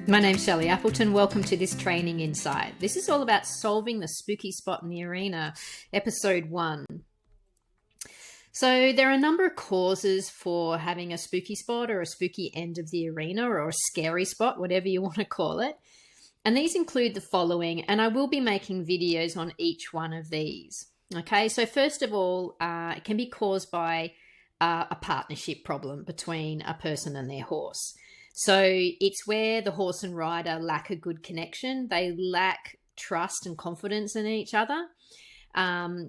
My name's Shelley Appleton. Welcome to this training insight. This is all about solving the spooky spot in the arena, episode 1. So there are a number of causes for having a spooky spot or a spooky end of the arena or a scary spot, whatever you want to call it. And these include the following, and I will be making videos on each one of these. Okay, so first of all, it can be caused by a partnership problem between a person and their horse. So it's where the horse and rider lack a good connection. They lack trust and confidence in each other.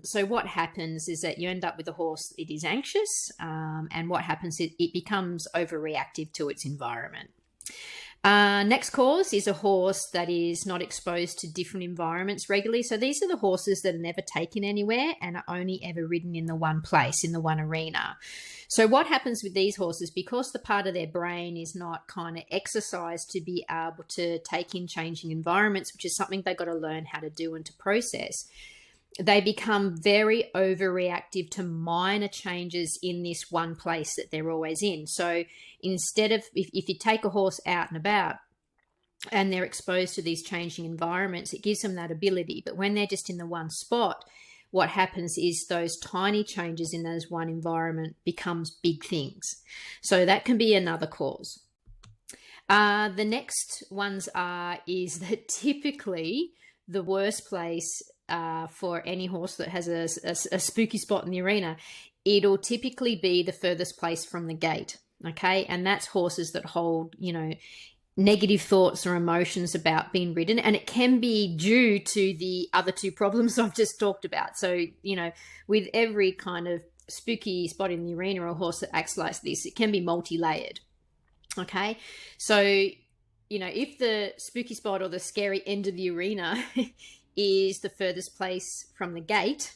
So what happens is that you end up with a horse, it is anxious, and what happens is it becomes over-reactive to its environment. Next cause is a horse that is not exposed to different environments regularly. So these are the horses that are never taken anywhere and are only ever ridden in the one place, in the one arena. So what happens with these horses, because the part of their brain is not kind of exercised to be able to take in changing environments, which is something they've got to learn how to do and to process, they become very overreactive to minor changes in this one place that they're always in. So instead of, if you take a horse out and about and they're exposed to these changing environments, it gives them that ability. But when they're just in the one spot, what happens is those tiny changes in those one environment becomes big things. So that can be another cause. The next ones is that typically the worst place for any horse that has a spooky spot in the arena, it'll typically be the furthest place from the gate. Okay. And that's horses that hold, negative thoughts or emotions about being ridden. And it can be due to the other two problems I've just talked about. So, with every kind of spooky spot in the arena or a horse that acts like this, it can be multi-layered. Okay. So, if the spooky spot or the scary end of the arena is the furthest place from the gate,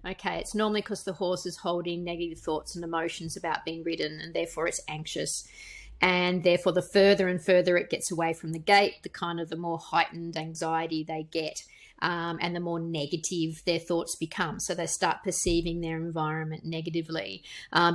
okay, it's normally because the horse is holding negative thoughts and emotions about being ridden, and therefore it's anxious. And therefore, the further and further it gets away from the gate, the more heightened anxiety they get, and the more negative their thoughts become. So they start perceiving their environment negatively,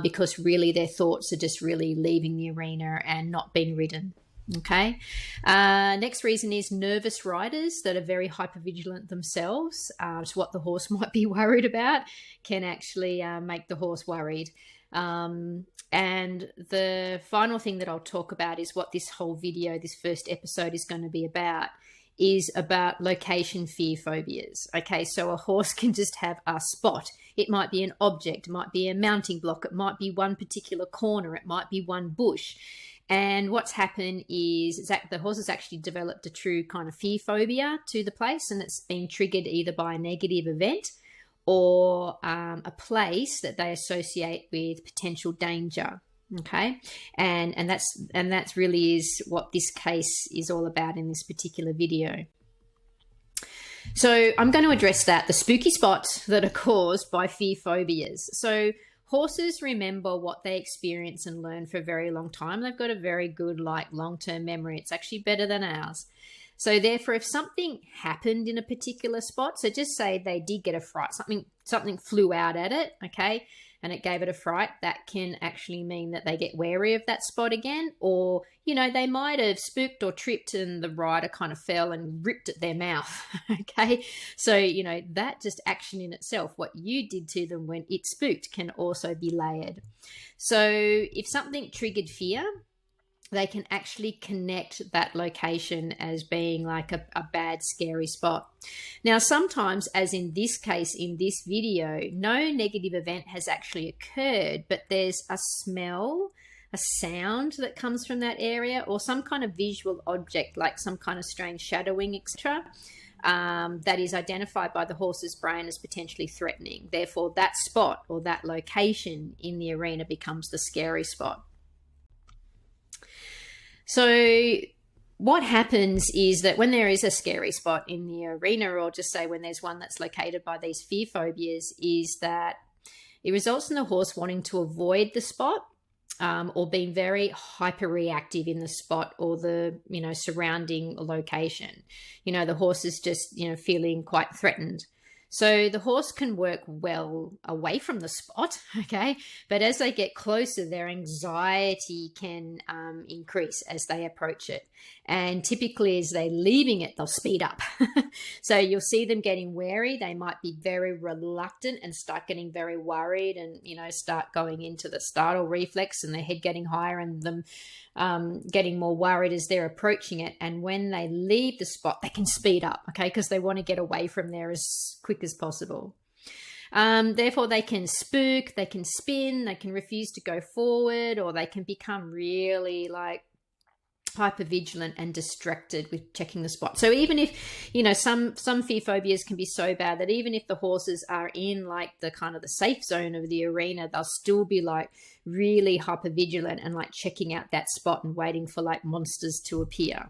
because really their thoughts are just really leaving the arena and not being ridden. Okay. Next reason is nervous riders that are very hyper-vigilant themselves. So what the horse might be worried about can actually make the horse worried. And the final thing that I'll talk about is what this whole video, this first episode is going to be about, is about location fear phobias. Okay, so a horse can just have a spot. It might be an object, it might be a mounting block, it might be one particular corner, it might be one bush. And what's happened is the horse has actually developed a true kind of fear phobia to the place, and it's been triggered either by a negative event or a place that they associate with potential danger. Okay, and that's really is what this case is all about in this particular video. So I'm going to address the spooky spots that are caused by fear phobias. So horses remember what they experience and learn for a very long time. They've got a very good long-term memory. It's actually better than ours. So therefore, if something happened in a particular spot, so just say they did get a fright, something flew out at it, okay, and it gave it a fright, that can actually mean that they get wary of that spot again. Or, they might have spooked or tripped and the rider kind of fell and ripped at their mouth, okay? So, that just action in itself, what you did to them when it spooked, can also be layered. So if something triggered fear, they can actually connect that location as being like a bad, scary spot. Now, sometimes, as in this case, in this video, no negative event has actually occurred, but there's a smell, a sound that comes from that area, or some kind of visual object, like some kind of strange shadowing, etc., that is identified by the horse's brain as potentially threatening. Therefore, that spot or that location in the arena becomes the scary spot. So what happens is that when there is a scary spot in the arena, or just say when there's one that's located by these fear phobias, is that it results in the horse wanting to avoid the spot, or being very hyper-reactive in the spot or the, surrounding location. The horse is just, feeling quite threatened. So the horse can work well away from the spot, okay? But as they get closer, their anxiety can increase as they approach it. And typically as they're leaving it, they'll speed up. So you'll see them getting wary. They might be very reluctant and start getting very worried and, start going into the startle reflex and their head getting higher and them getting more worried as they're approaching it. And when they leave the spot, they can speed up, okay, because they want to get away from there as quick as possible. Therefore, they can spook, they can spin, they can refuse to go forward, or they can become really hyper-vigilant and distracted with checking the spot. So even if, some fear phobias can be so bad that even if the horses are in the kind of the safe zone of the arena, they'll still be really hyper-vigilant and checking out that spot and waiting for monsters to appear.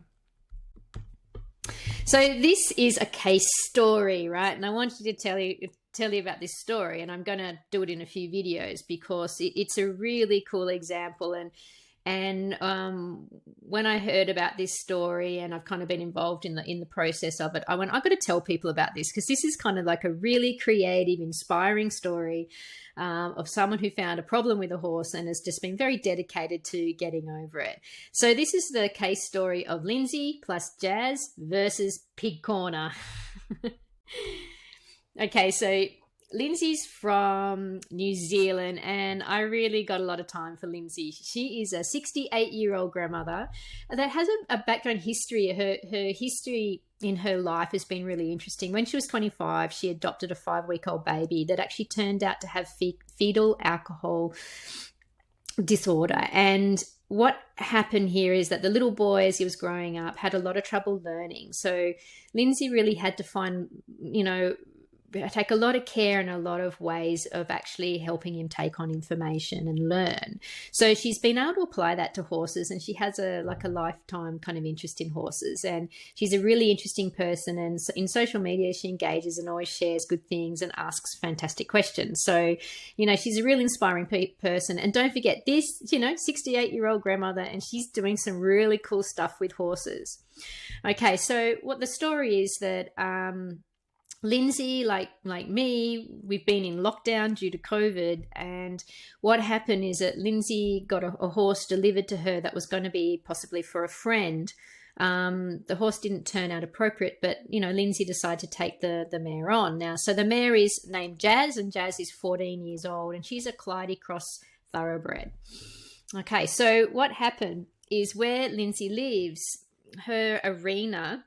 So this is a case story, right? And I wanted to tell you about this story, and I'm going to do it in a few videos because it's a really cool example. And when I heard about this story, and I've kind of been involved in the process of it, I went, I've got to tell people about this because this is kind of a really creative, inspiring story of someone who found a problem with a horse and has just been very dedicated to getting over it. So this is the case story of Lindsay plus Jazz versus Pig Corner. Okay, so Lindsay's from New Zealand, and I really got a lot of time for Lindsay. She is a 68-year-old grandmother that has a background history. Her history in her life has been really interesting. When she was 25, she adopted a 5-week-old baby that actually turned out to have fetal alcohol disorder. And what happened here is that the little boy, as he was growing up, had a lot of trouble learning. So Lindsay really had to find, take a lot of care and a lot of ways of actually helping him take on information and learn. So she's been able to apply that to horses, and she has a lifetime kind of interest in horses. And she's a really interesting person, and in social media she engages and always shares good things and asks fantastic questions. So, she's a really inspiring person. And don't forget this, 68-year-old grandmother, and she's doing some really cool stuff with horses. Okay, so what the story is that Lindsay, like me, we've been in lockdown due to COVID, and what happened is that Lindsay got a horse delivered to her that was going to be possibly for a friend. The horse didn't turn out appropriate, but Lindsay decided to take the mare on. Now, so the mare is named Jazz, and Jazz is 14 years old, and she's a Clyde cross thoroughbred. Okay, so what happened is where Lindsay lives, her arena,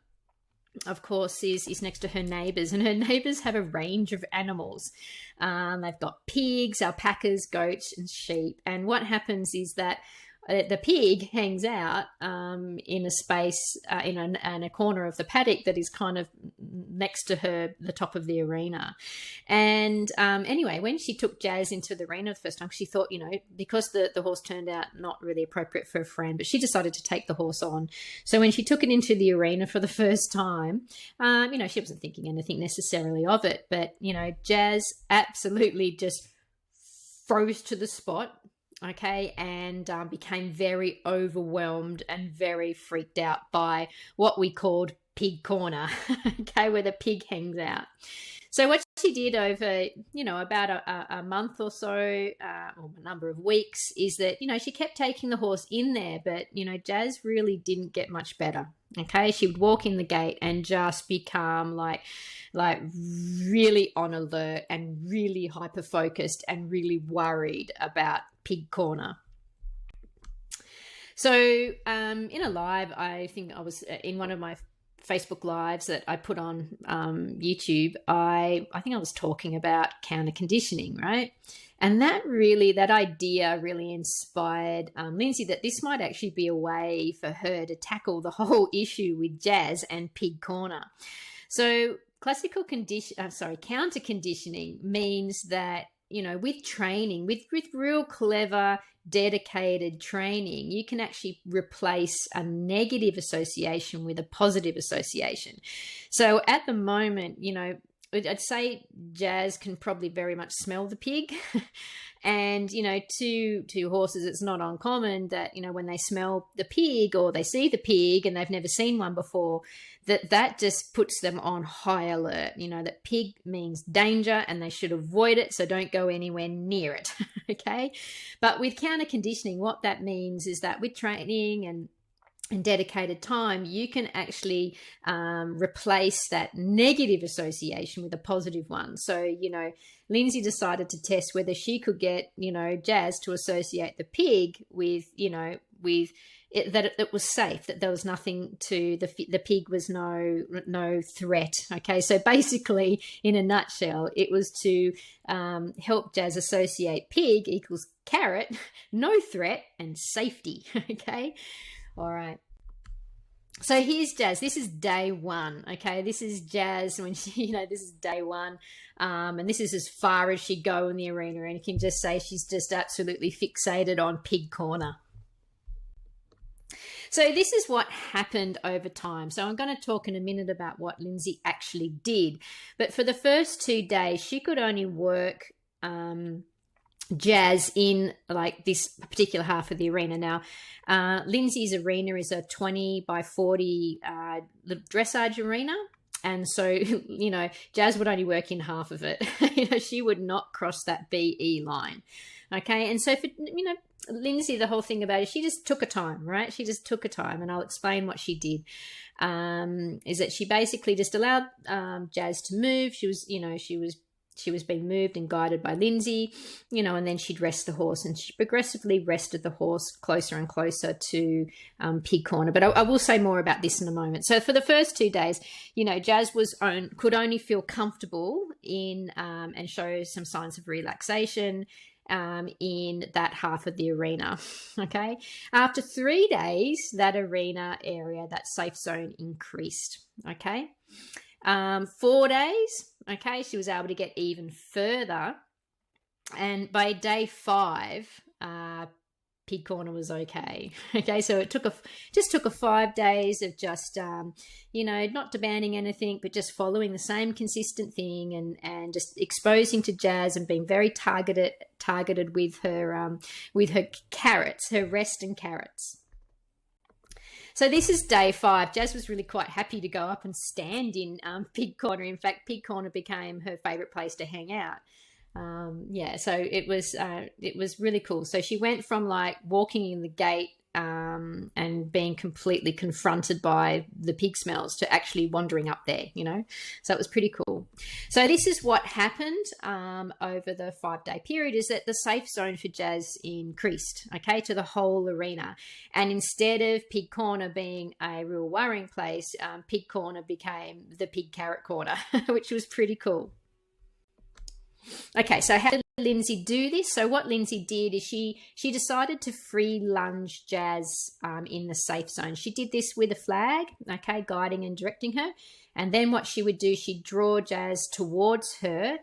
of course, is next to her neighbours, and her neighbours have a range of animals. They've got pigs, alpacas, goats and sheep. And what happens is that the pig hangs out in a space in a corner of the paddock that is kind of next to the top of the arena. And anyway, when she took Jazz into the arena the first time, she thought, because the horse turned out not really appropriate for a friend, but she decided to take the horse on. So when she took it into the arena for the first time, she wasn't thinking anything necessarily of it, but, Jazz absolutely just froze to the spot. Okay, and became very overwhelmed and very freaked out by what we called Pig Corner, okay, where the pig hangs out. So what she did over, about a month or so, or a number of weeks, is that, she kept taking the horse in there, but, Jazz really didn't get much better. Okay, she would walk in the gate and just become like really on alert and really hyper focused and really worried about Pig Corner. So in a live, I think I was in one of my Facebook lives that I put on YouTube, I think I was talking about counter conditioning, right? And that idea really inspired Lindsay that this might actually be a way for her to tackle the whole issue with Jazz and Pig Corner. So counter conditioning means that, with training, with real clever, dedicated training, you can actually replace a negative association with a positive association. So at the moment, I'd say Jazz can probably very much smell the pig. And, two horses, it's not uncommon that, when they smell the pig or they see the pig and they've never seen one before, that just puts them on high alert. That pig means danger and they should avoid it, so don't go anywhere near it. Okay? But with counter conditioning, what that means is that with training and dedicated time, you can actually replace that negative association with a positive one. So, Lindsay decided to test whether she could get, Jazz to associate the pig with, with it, that it was safe, that there was nothing to the pig was no threat. Okay, so basically, in a nutshell, it was to help Jazz associate pig equals carrot, no threat, and safety. Okay. All right. So here's Jazz. This is day one. Okay. This is Jazz when she, this is day one. And this is as far as she'd go in the arena. And you can just say she's just absolutely fixated on pig corner. So this is what happened over time. So I'm going to talk in a minute about what Lindsay actually did. But for the first 2 days, she could only work Jazz in like this particular half of the arena. Now, Lindsay's arena is a 20 by 40 dressage arena. And so, Jazz would only work in half of it. She would not cross that BE line. Okay. And so for, Lindsay, the whole thing about it, she just took her time, right? She just took her time, and I'll explain what she did. Is that she basically just allowed Jazz to move. She was being moved and guided by Lindsay, and then she'd rest the horse, and she progressively rested the horse closer and closer to pig corner. But I will say more about this in a moment. So for the first 2 days, Jazz could only feel comfortable in and show some signs of relaxation in that half of the arena. Okay. After 3 days, that arena area, that safe zone increased. Okay. 4 days, okay, she was able to get even further. And by day 5, pig corner was okay. Okay, so it took 5 days of just, not demanding anything, but just following the same consistent thing and just exposing to Jazz and being very targeted with her carrots, her rest and carrots. So this is day 5. Jazz was really quite happy to go up and stand in pig corner. In fact, pig corner became her favourite place to hang out. So it was really cool. So she went from like walking in the gate and being completely confronted by the pig smells to actually wandering up there, So it was pretty cool. So this is what happened over the 5-day period, is that the safe zone for Jazz increased, okay, to the whole arena. And instead of pig corner being a real worrying place, pig corner became the pig carrot corner, which was pretty cool. Okay, so how did Lindsay do this? So what Lindsay did is she decided to free lunge Jazz in the safe zone. She did this with a flag, okay, guiding and directing her. And then what she would do, she'd draw Jazz towards her,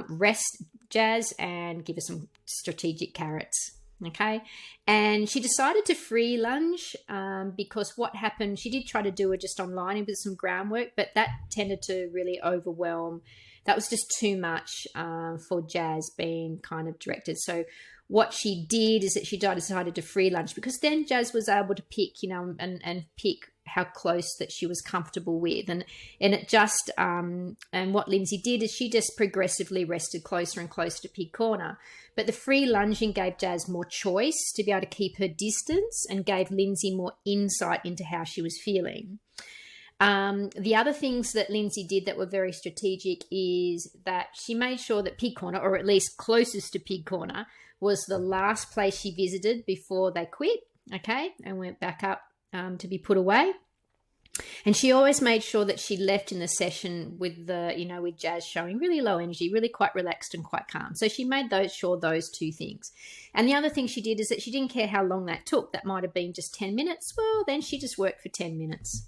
rest Jazz, and give her some strategic carrots. Okay, and she decided to free lunge because what happened, she did try to do it just online with some groundwork, but that tended to really overwhelm. That was just too much for Jazz being kind of directed. So what she did is that she decided to free lunge, because then Jazz was able to pick, and pick how close that she was comfortable with. And it just, and what Lindsay did is she just progressively rested closer and closer to pig corner. But the free lunging gave Jazz more choice to be able to keep her distance and gave Lindsay more insight into how she was feeling. The other things that Lindsay did that were very strategic is that she made sure that pig corner, or at least closest to pig corner, was the last place she visited before they quit, okay, and went back up to be put away. And she always made sure that she left in the session with with Jazz showing really low energy, really quite relaxed and quite calm. So she made sure those two things. And the other thing she did is that she didn't care how long that took. That might have been just 10 minutes. Well, then she just worked for 10 minutes.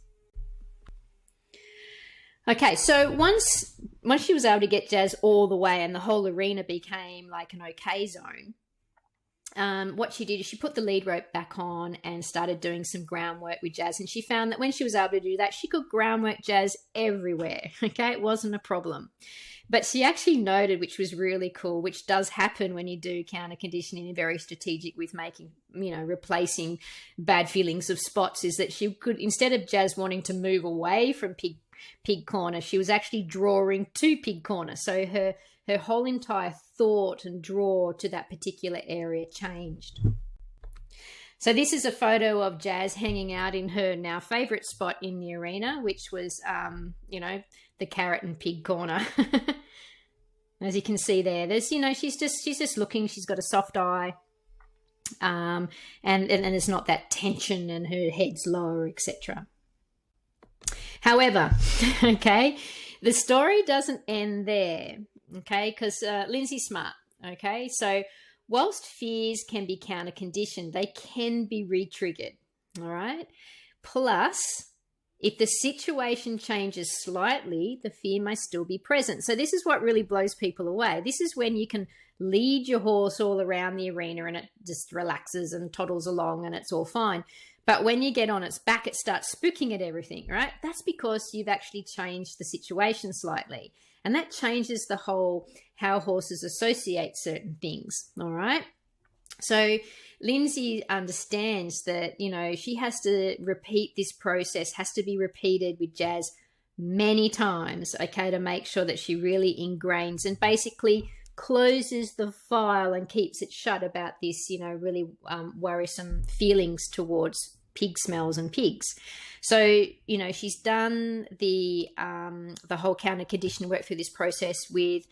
Okay, so once she was able to get Jazz all the way and the whole arena became like an okay zone, what she did is she put the lead rope back on and started doing some groundwork with Jazz. And she found that when she was able to do that, she could groundwork Jazz everywhere. Okay, it wasn't a problem. But she actually noted, which was really cool, which does happen when you do counter conditioning and very strategic with making, replacing bad feelings of spots, is that she could, instead of Jazz wanting to move away from pig corner, she was actually drawing to pig corner. So her whole entire thought and draw to that particular area changed. So this is a photo of Jazz hanging out in her now favorite spot in the arena, which was, the carrot and pig corner. As you can see there, there's, she's just looking. She's got a soft eye, and there's not that tension, and her head's lower, etc. However, okay, the story doesn't end there. Okay, because Lindsay's smart. Okay, so whilst fears can be counter conditioned, they can be re-triggered. All right. Plus, if the situation changes slightly, the fear may still be present. So this is what really blows people away. This is when you can lead your horse all around the arena and it just relaxes and toddles along and it's all fine. But when you get on its back, it starts spooking at everything, right? That's because you've actually changed the situation slightly. And that changes the whole how horses associate certain things, all right? So Lindsay understands that, she has to repeat this process, has to be repeated with Jazz many times, okay, to make sure that she really ingrains and basically closes the file and keeps it shut about this, really worrisome feelings towards pig smells and pigs. So, she's done the whole counter condition work through this process with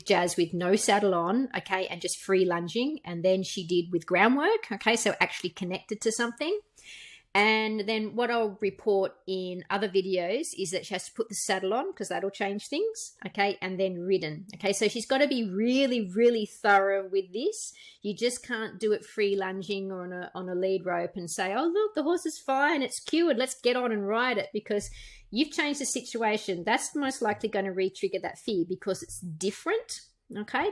Jazz with no saddle on, okay, and just free lunging. And then she did with groundwork, okay, so actually connected to something. And then what I'll report in other videos is that she has to put the saddle on because that'll change things, okay, and then ridden. Okay, so she's got to be really, really thorough with this. You just can't do it free lunging or on a lead rope and say, oh, look, the horse is fine, it's cured, let's get on and ride it, because you've changed the situation. That's most likely going to re-trigger that fear because it's different, okay?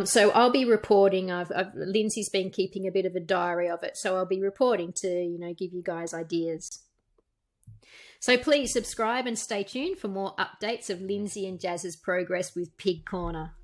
So I'll be reporting. Lindsay's been keeping a bit of a diary of it, so I'll be reporting to, give you guys ideas. So please subscribe and stay tuned for more updates of Lindsay and Jazz's progress with Pig Corner.